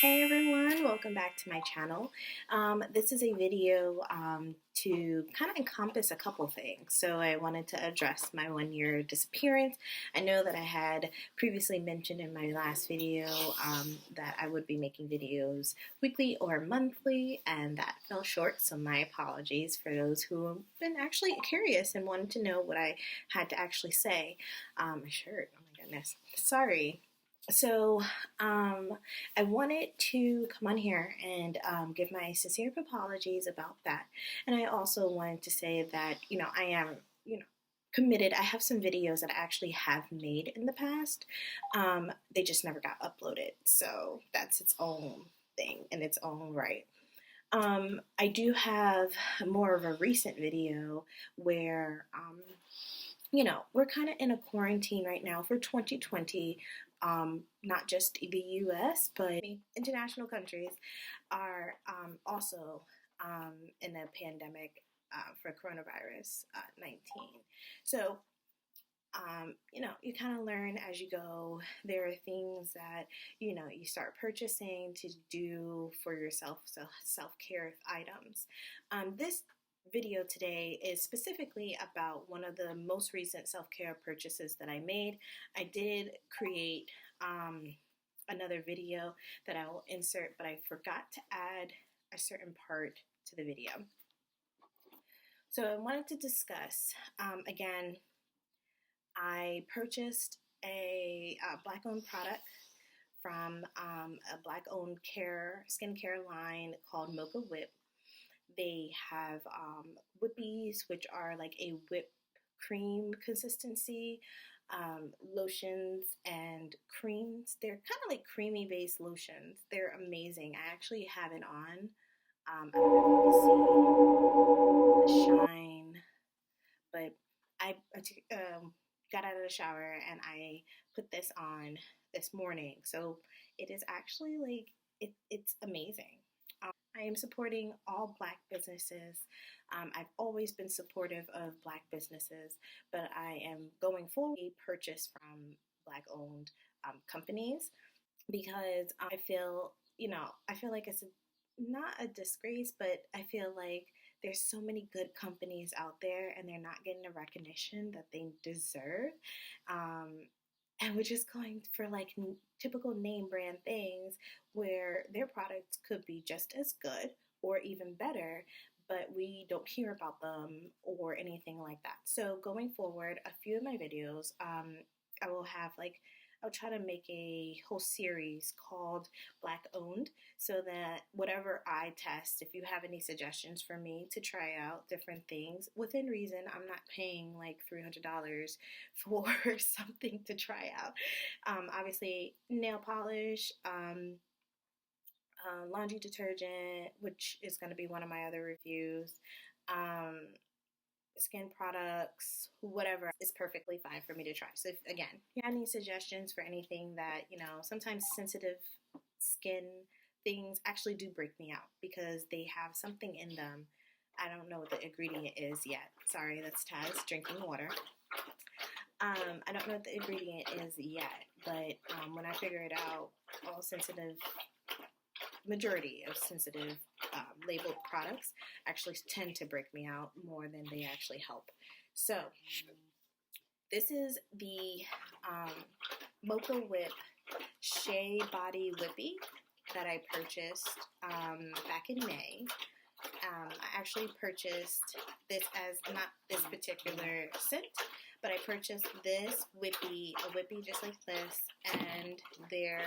Hey everyone, welcome back to my channel. This is a video to kind of encompass a couple things. So I wanted to address my 1 year disappearance. I know that I had previously mentioned in my last video that I would be making videos weekly or monthly, and that fell short, so my apologies for those who have been actually curious and wanted to know what I had to actually say. My shirt, oh my goodness, sorry. So, I wanted to come on here and give my sincere apologies about that. And I also wanted to say that, I am, committed. I have some videos that I actually have made in the past. They just never got uploaded. So that's its own thing in its own right. I do have more of a recent video where, we're kind of in a quarantine right now for 2020. Not just the US, but international countries are also in a pandemic for coronavirus 19. So, you kind of learn as you go. There are things that, you start purchasing to do for yourself, so self-care items. This video today is specifically about one of the most recent self-care purchases that I made. I did create another video that I will insert, but I forgot to add a certain part to the video. So I wanted to discuss, again, I purchased a Black-owned product from a Black-owned skincare line called Mocha Whip. They have Whippies, which are like a whipped cream consistency, lotions and creams. They're kind of like creamy based lotions. They're amazing. I actually have it on. I don't know if you can see the shine, but I got out of the shower and I put this on this morning. So it is actually like, it's amazing. I am supporting all Black businesses. I've always been supportive of Black businesses, but I am going forward a purchase from Black-owned companies because I feel like it's not a disgrace, but I feel like there's so many good companies out there and they're not getting the recognition that they deserve. And we're just going for like typical name brand things where their products could be just as good or even better, but we don't hear about them or anything like that. So going forward, a few of my videos, I will have I'll try to make a whole series called Black Owned, so that whatever I test, if you have any suggestions for me to try out different things, within reason, I'm not paying like $300 for something to try out. Obviously, nail polish, laundry detergent, which is going to be one of my other reviews, skin products, whatever is perfectly fine for me to try. So if, again, you have any suggestions for anything that, sometimes sensitive skin things actually do break me out because they have something in them. I don't know what the ingredient is yet. Sorry, that's Taz drinking water. I don't know what the ingredient is yet, but when I figure it out, majority of sensitive labeled products actually tend to break me out more than they actually help. So this is the Mocha Whip Shea Body Whippie that I purchased back in May. I actually purchased this as not this particular scent, but I purchased this Whippie, a Whippie just like this, and their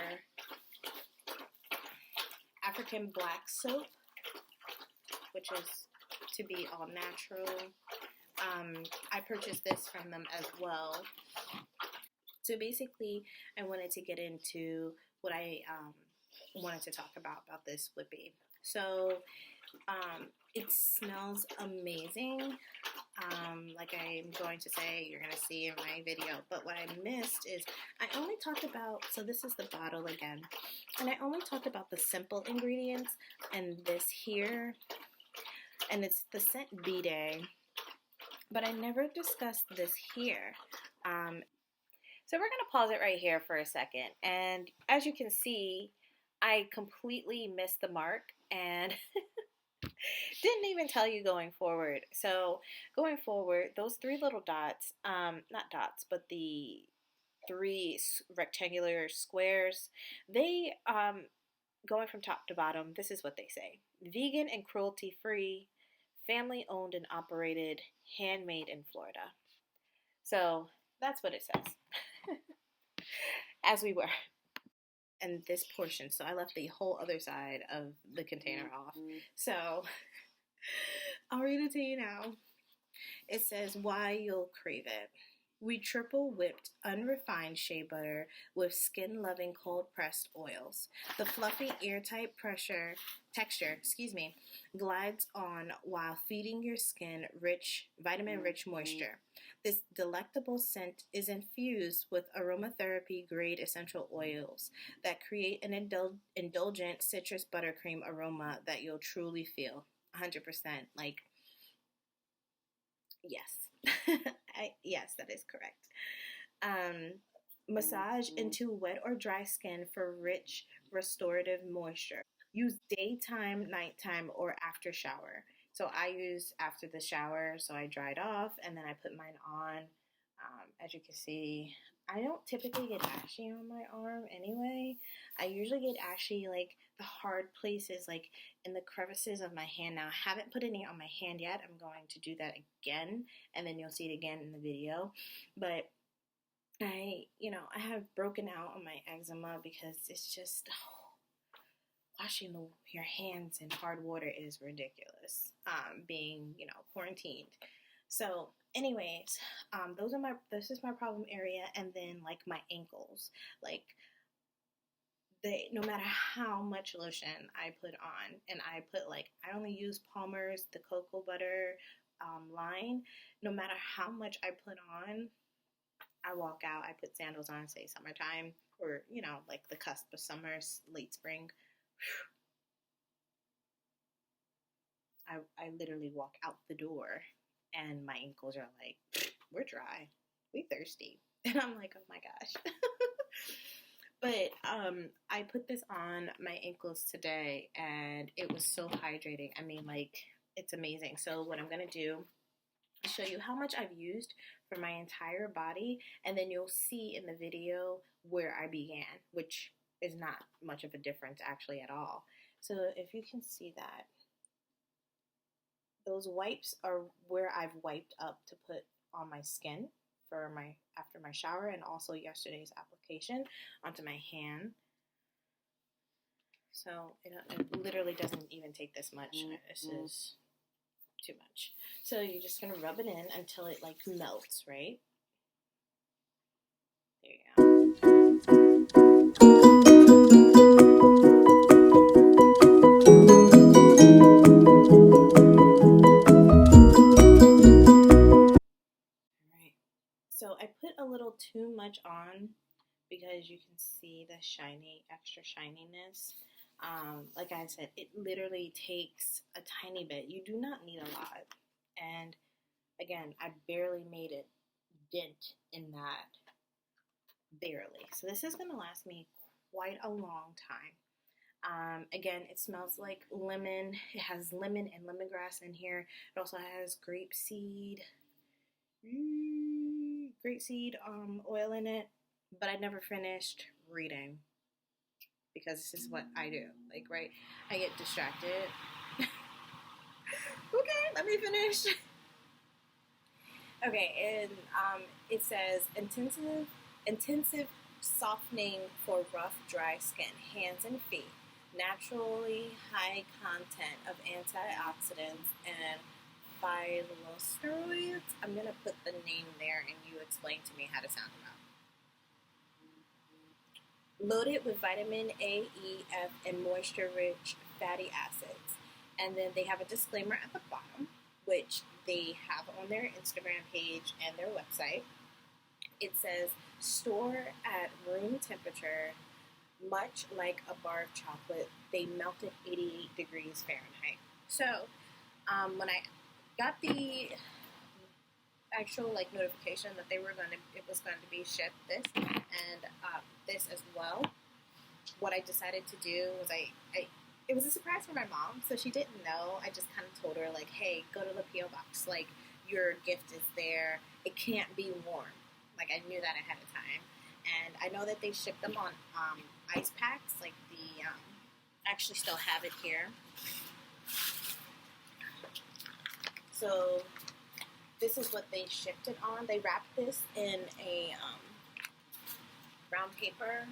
African black soap, which is to be all natural. I purchased this from them as well. So basically, I wanted to get into what I wanted to talk about this Whippie. So it smells amazing. Like I'm going to say, you're going to see in my video. But what I missed is I only talked about, so this is the bottle again. And I only talked about the simple ingredients and this here. And it's the scent Bday. But I never discussed this here. So we're going to pause it right here for a second. And as you can see, I completely missed the mark and didn't even tell you going forward. So going forward, those three little dots, not dots, but the three rectangular squares, they, going from top to bottom, this is what they say: vegan and cruelty free, family owned and operated, handmade in Florida. So that's what it says. As we were. And this portion, so I left the whole other side of the container off. So I'll read it to you now. It says why you'll crave it. We triple whipped unrefined shea butter with skin-loving cold-pressed oils. The fluffy, airtight texture, glides on while feeding your skin rich, vitamin-rich moisture. This delectable scent is infused with aromatherapy-grade essential oils that create an indulgent citrus buttercream aroma that you'll truly feel. 100%. Like, yes. Yes, that is correct. Massage into wet or dry skin for rich, restorative moisture. Use daytime, nighttime, or after shower. So I use after the shower, so I dry it off, and then I put mine on. As you can see, I don't typically get ashy on my arm anyway. I usually get ashy like the hard places, like in the crevices of my hand. Now, I haven't put any on my hand yet. I'm going to do that again, and then you'll see it again in the video. But I have broken out on my eczema because it's just, washing your hands in hard water is ridiculous, being, quarantined. So anyways, this is my problem area. And then like my ankles, like no matter how much lotion I put on, and I only use Palmer's, the cocoa butter line, no matter how much I put on, I walk out, I put sandals on, say summertime, or, like the cusp of summer, late spring. I literally walk out the door and my ankles are like, we're dry, we thirsty. And I'm like, oh my gosh. But I put this on my ankles today and it was so hydrating. I mean, like, it's amazing. So what I'm going to do is show you how much I've used for my entire body, and then you'll see in the video where I began, which is not much of a difference actually at all. So if you can see that, those wipes are where I've wiped up to put on my skin for after my shower, and also yesterday's application onto my hand. So it literally doesn't even take this much. This is too much. So you're just gonna rub it in until it like melts, right? There you go. Alright. So I put a little too much on because you can see the extra shininess. Like I said, it literally takes a tiny bit. You do not need a lot. And again, I barely made a dent in that. Barely. So this is going to last me quite a long time. Again, it smells like lemon. It has lemon and lemongrass in here. It also has grapeseed oil in it. But I never finished reading because this is what I do. Like, right? I get distracted. Okay, let me finish. Okay, and it says intensive softening for rough, dry skin, hands and feet. Naturally high content of antioxidants and phytosteroids. I'm gonna put the name there, and you explain to me how to sound it out. Loaded with vitamin A, E, F, and moisture-rich fatty acids. And then they have a disclaimer at the bottom, which they have on their Instagram page and their website. It says, store at room temperature, much like a bar of chocolate. They melt at 88 degrees Fahrenheit. So when I got the actual notification that it was going to be shipped, this and this as well, what I decided to do was it was a surprise for my mom, so she didn't know. I just kind of told her, like, hey, go to the P.O. box. Like, your gift is there. It can't be warm. Like, I knew that ahead of time. And I know that they ship them on ice packs. Like, I actually still have it here. So, this is what they shipped it on. They wrapped this in a brown paper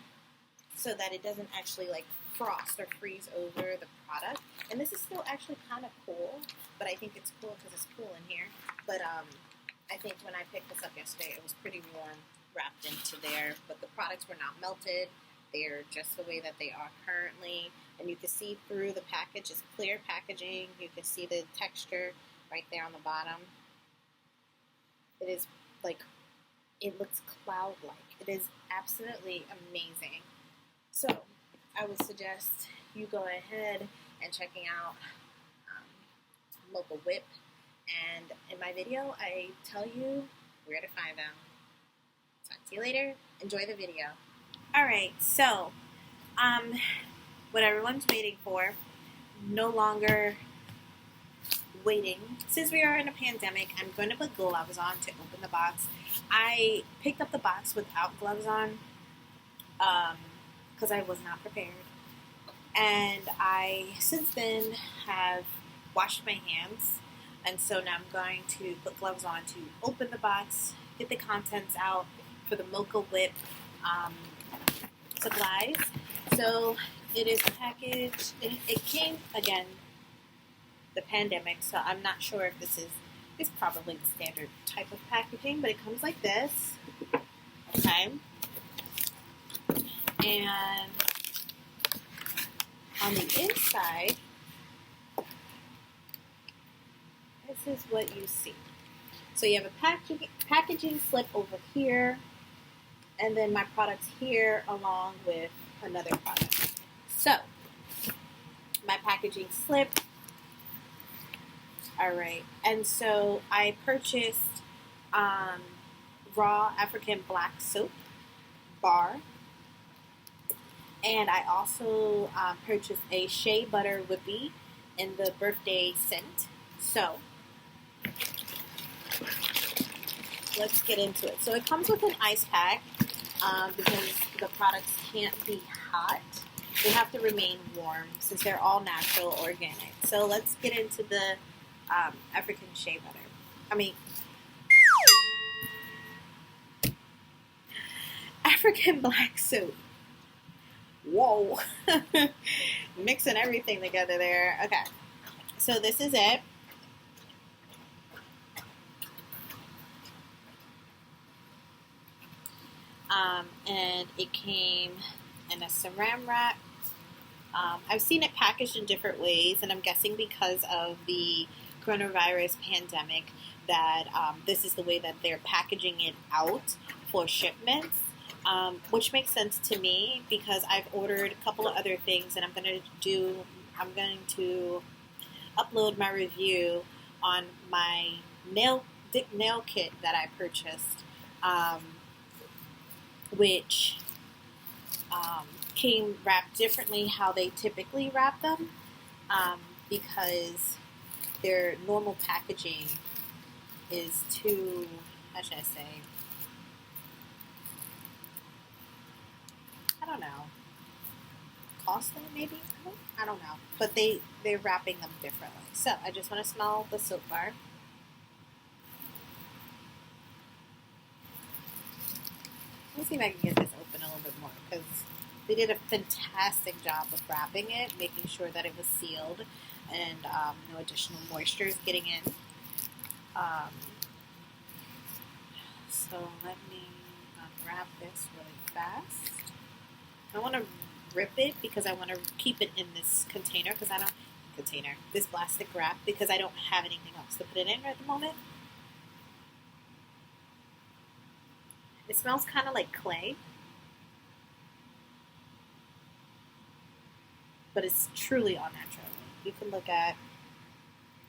so that it doesn't actually, like, frost or freeze over the product. And this is still actually kind of cool, but I think it's cool because it's cool in here. But I think when I picked this up yesterday, it was pretty warm wrapped into there, but the products were not melted. They're just the way that they are currently, and you can see through the package. It's clear packaging. You can see the texture right there on the bottom. It is like, it looks cloud-like. It is absolutely amazing. So I would suggest you go ahead and checking out Mocha Whip. And in my video, I tell you where to find them. Talk to you later. Enjoy the video. Alright, so what everyone's waiting for, no longer waiting. Since we are in a pandemic, I'm going to put gloves on to open the box. I picked up the box without gloves on because I was not prepared. And I, since then, have washed my hands. And so now I'm going to put gloves on to open the box, get the contents out for the Mocha Whip supplies. So it is packaged. It came, again, the pandemic, so I'm not sure if this is, it's probably the standard type of packaging, but it comes like this. Okay. And on the inside, this is what you see. So you have a packaging slip over here, and then my products here along with another product. So, my packaging slip. Alright, and so I purchased raw African black soap bar. And I also purchased a shea butter Whippie in the birthday scent. So, let's get into it. So it comes with an ice pack because the products can't be hot. They have to remain warm since they're all natural, organic. So let's get into the African shea butter. African black soap. Whoa. Mixing everything together there. Okay. So this is it. And it came in a saran wrap. I've seen it packaged in different ways, and I'm guessing because of the coronavirus pandemic that this is the way that they're packaging it out for shipments, which makes sense to me because I've ordered a couple of other things, and I'm going to upload my review on my nail kit that I purchased, which came wrapped differently how they typically wrap them, because their normal packaging is too, how should I say, I don't know, costly maybe? I don't know. But they're wrapping them differently. So I just want to smell the soap bar. Let me see if I can get this open a little bit more because they did a fantastic job with wrapping it, making sure that it was sealed and no additional moisture is getting in. So let me unwrap this really fast. I don't want to rip it because I want to keep it in this container because this plastic wrap because I don't have anything else to put it in at the moment. It smells kind of like clay, but it's truly all natural. You can look at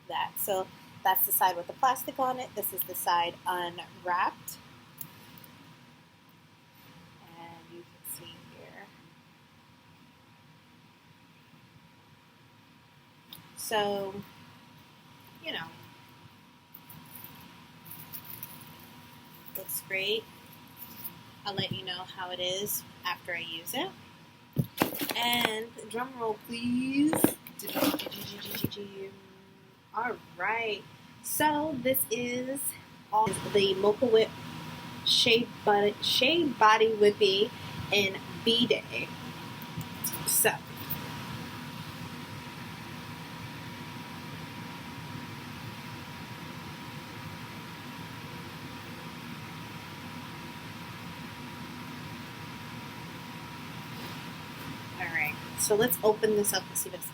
that. So that's the side with the plastic on it. This is the side unwrapped. And you can see here. So, you know, looks great. I'll let you know how it is after I use it. And drum roll, please. All right. So this is all the Mocha Whip Shea Body Whippie in Bday. So. Alright, so let's open this up and see this.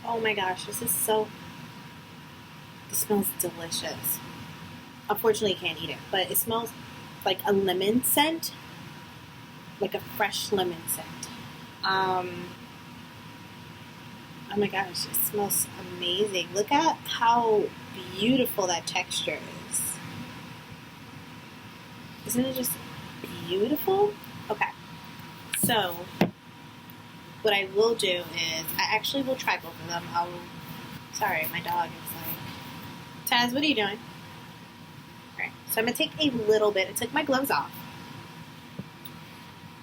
Oh my gosh, this smells delicious. Unfortunately, you can't eat it, but it smells like a lemon scent, like a fresh lemon scent. Oh my gosh, it smells amazing. Look at how beautiful that texture is. Isn't it just beautiful? Okay, so what I will do is I actually will try both of them. Sorry, my dog is like, Taz, what are you doing? Alright, so I'm going to take a little bit. I took my gloves off.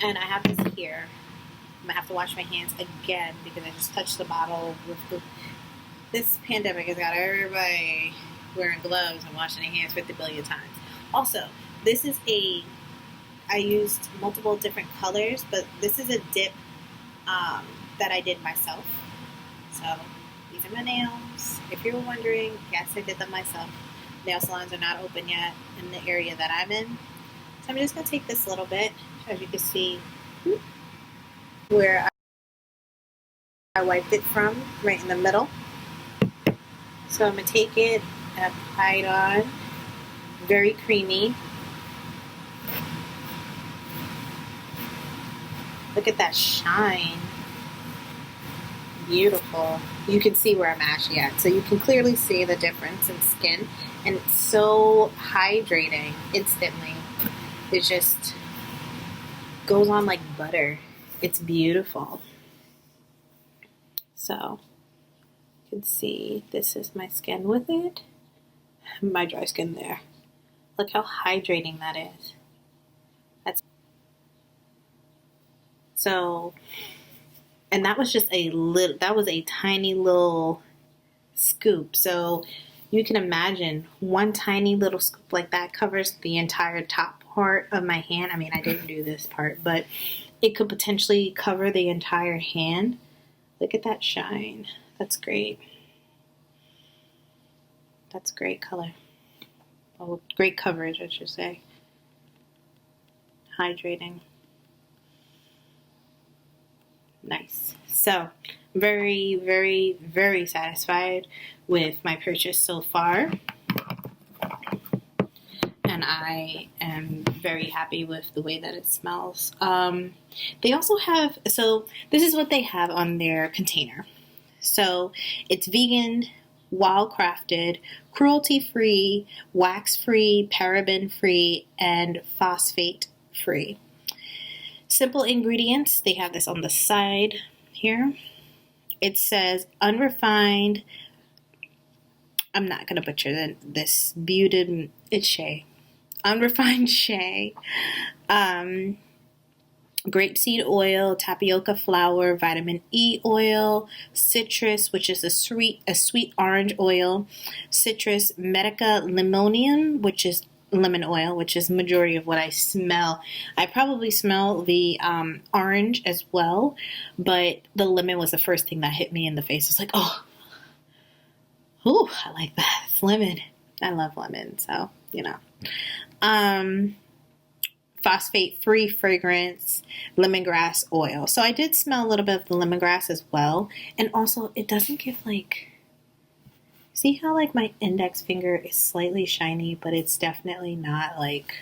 And I have this here. I'm going to have to wash my hands again because I just touched the bottle with this pandemic has got everybody wearing gloves and washing their hands 50 billion times. Also, this is I used multiple different colors, but this is a dip that I did myself. So these are my nails. If you were wondering, yes, I did them myself. Nail salons are not open yet in the area that I'm in. So I'm just going to take this little bit, as you can see, where I wiped it from, right in the middle. So I'm going to take it and apply it on. Very creamy. Look at that shine. Beautiful. You can see where I'm actually at. So you can clearly see the difference in skin. And it's so hydrating instantly. It just goes on like butter. It's beautiful. So you can see this is my skin with it. My dry skin there. Look how hydrating that is. So, and that was just that was a tiny little scoop. So you can imagine one tiny little scoop like that covers the entire top part of my hand. I mean, I didn't do this part, but it could potentially cover the entire hand. Look at that shine. That's great. That's great color. Oh, great coverage, I should say. Hydrating. Nice. So, very, very, very satisfied with my purchase so far. And I am very happy with the way that it smells. They also have, so this is what they have on their container. So, it's vegan, wild crafted, cruelty free, wax free, paraben free, and phosphate free. Simple ingredients. They have this on the side here. It says unrefined. I'm not going to butcher this. Butyl. It's shea. Unrefined shea. Grapeseed oil, tapioca flour, vitamin E oil, citrus, which is a sweet orange oil, citrus, medica limonium, which is lemon oil, which is majority of what I smell. I probably smell the orange as well, but the lemon was the first thing that hit me in the face. It's like, oh, ooh, I like that. It's lemon. I love lemon, so, you know. Phosphate-free fragrance, lemongrass oil. So I did smell a little bit of the lemongrass as well. And also, it doesn't give like... See how like my index finger is slightly shiny, but it's definitely not like...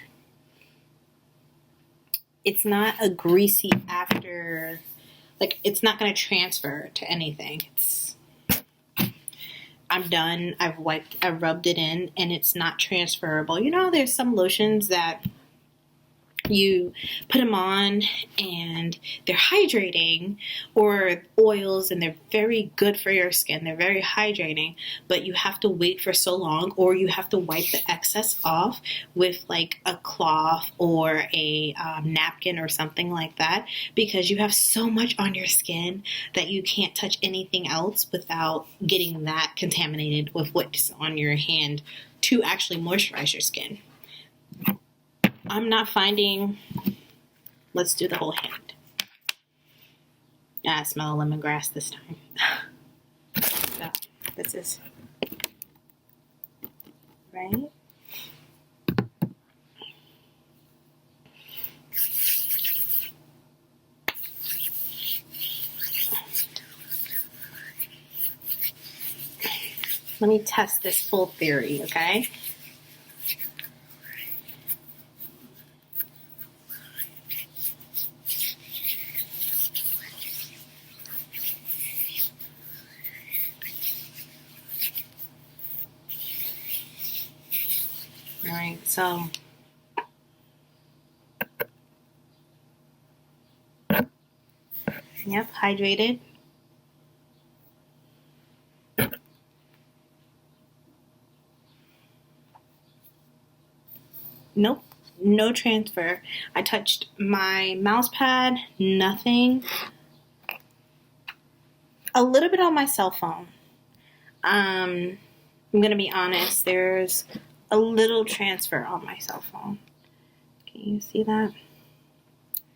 It's not a greasy after... Like, it's not going to transfer to anything. I'm done. I've rubbed it in, and it's not transferable. You know, there's some lotions that you put them on and they're hydrating, or oils, and they're very good for your skin. They're very hydrating, but you have to wait for so long, or you have to wipe the excess off with like a cloth or a napkin or something like that, because you have so much on your skin that you can't touch anything else without getting that contaminated with what's on your hand to actually moisturize your skin. I'm not finding. Let's do the whole hand. I smell lemongrass this time. So, this is right. Let me test this full theory, okay? All right, so yep, hydrated. Nope, no transfer. I touched my mouse pad, nothing. A little bit on my cell phone. I'm gonna be honest, there's a little transfer on my cell phone. Can you see that?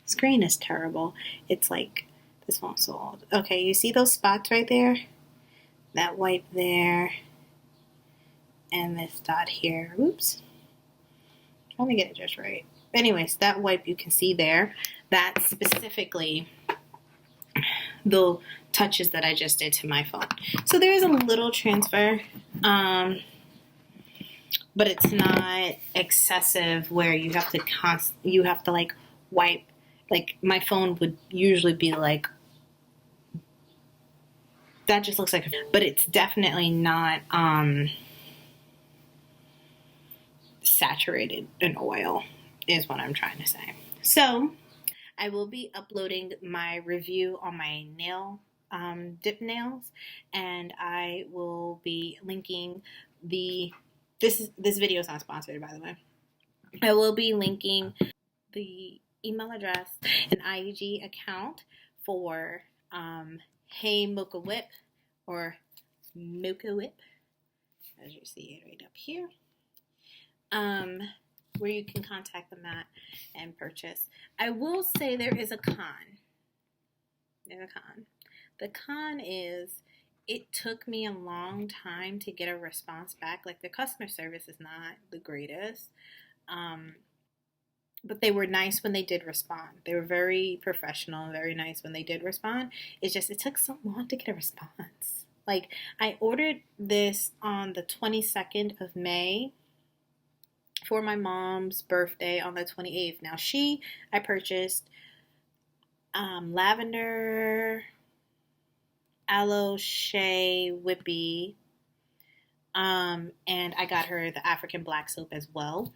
Screen is terrible. It's like, this phone's so old. Okay, you see those spots right there? That wipe there, and this dot here. Oops. Trying to get it just right. Anyways, that wipe you can see there, that's specifically the touches that I just did to my phone. So there is a little transfer, but it's not excessive where you have to like wipe. Like my phone would usually be like, that just looks like, but it's definitely not saturated in oil, is what I'm trying to say. So I will be uploading my review on my nail dip nails, and I will be linking this video is not sponsored, by the way. I will be linking the email address and IG account for Hey Mocha Whip, or Mocha Whip, as you see it right up here, where you can contact them at and purchase. I will say there is a con. There's a con. The con is it took me a long time to get a response back. Like, the customer service is not the greatest. But they were nice when they did respond. They were very professional and very nice when they did respond. It's just, it took so long to get a response. Like, I ordered this on the 22nd of May for my mom's birthday on the 28th. Now, I purchased lavender, aloe shea Whippie, and I got her the African black soap as well.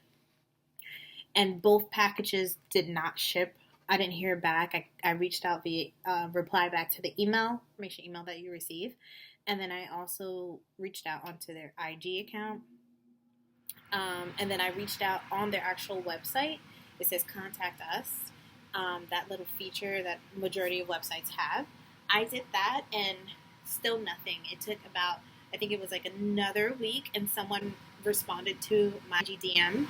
And both packages did not ship. I didn't hear back. I reached out via reply back to the information email that you receive. And then I also reached out onto their IG account. And then I reached out on their actual website. It says contact us. That little feature that majority of websites have. I did that and still nothing. It took about, I think it was like another week, and someone responded to my GDM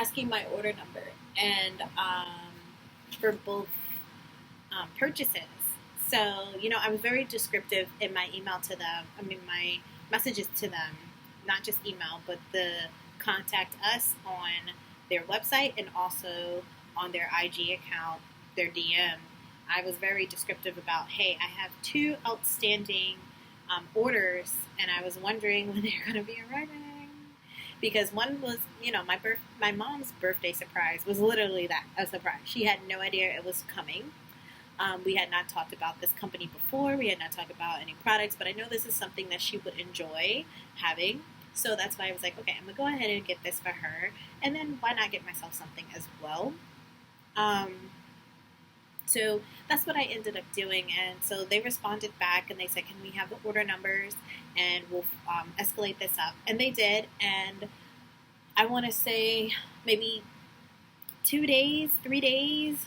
asking my order number, and for both purchases. So, I was very descriptive in my email to them. My messages to them, not just email, but the contact us on their website and also on their IG account, their DM. I was very descriptive about, hey, I have 2 outstanding orders, and I was wondering when they're going to be arriving. Because one was, my mom's birthday surprise was literally that, a surprise. She had no idea it was coming. We had not talked about this company before. We had not talked about any products, but I know this is something that she would enjoy having. So that's why I was like, okay, I'm gonna go ahead and get this for her, and then why not get myself something as well. Um, so that's what I ended up doing, and so they responded back and they said, can we have the order numbers and we'll escalate this up, and they did. And I want to say maybe 2 days, 3 days,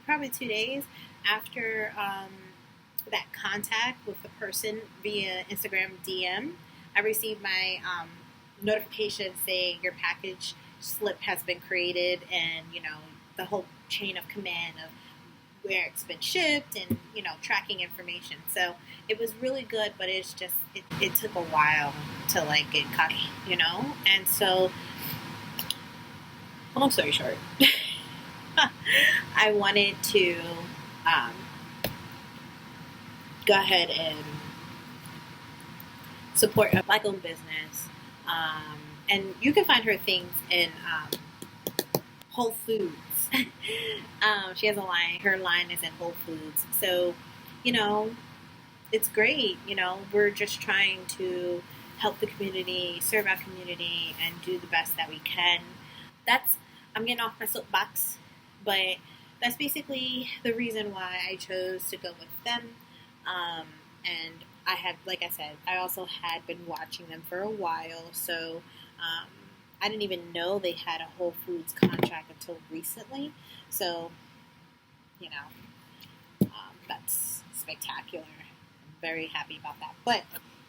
probably 2 days after that contact with the person via Instagram DM, I received my notification saying your package slip has been created, and the whole chain of command of where it's been shipped, and tracking information. So it was really good, but it's just it took a while to like get cut, and so long story short, I wanted to go ahead and support a Black-owned business, and you can find her things in Whole Foods. She has a line. Her line is in Whole Foods. So, it's great. We're just trying to help the community, serve our community, and do the best that we can. I'm getting off my soapbox, but that's basically the reason why I chose to go with them. And I had, like I said, I also had been watching them for a while, so I didn't even know they had a Whole Foods contract until recently. So, that's spectacular. I'm very happy about that. But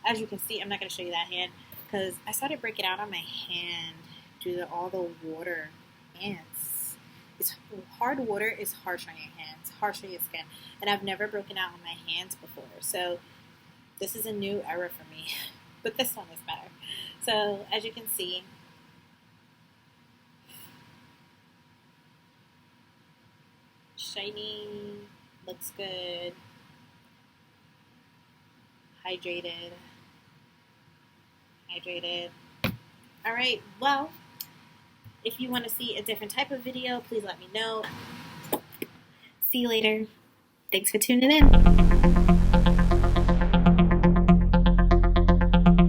as you can see, I'm not going to show you that hand because I started breaking out on my hand due to all the water. Hands. It's hard water is harsh on your hands, harsh on your skin, and I've never broken out on my hands before. So this is a new era for me, but this one is better. So as you can see, shiny, looks good, hydrated. All right, well, if you want to see a different type of video, please let me know. See you later. Thanks for tuning in.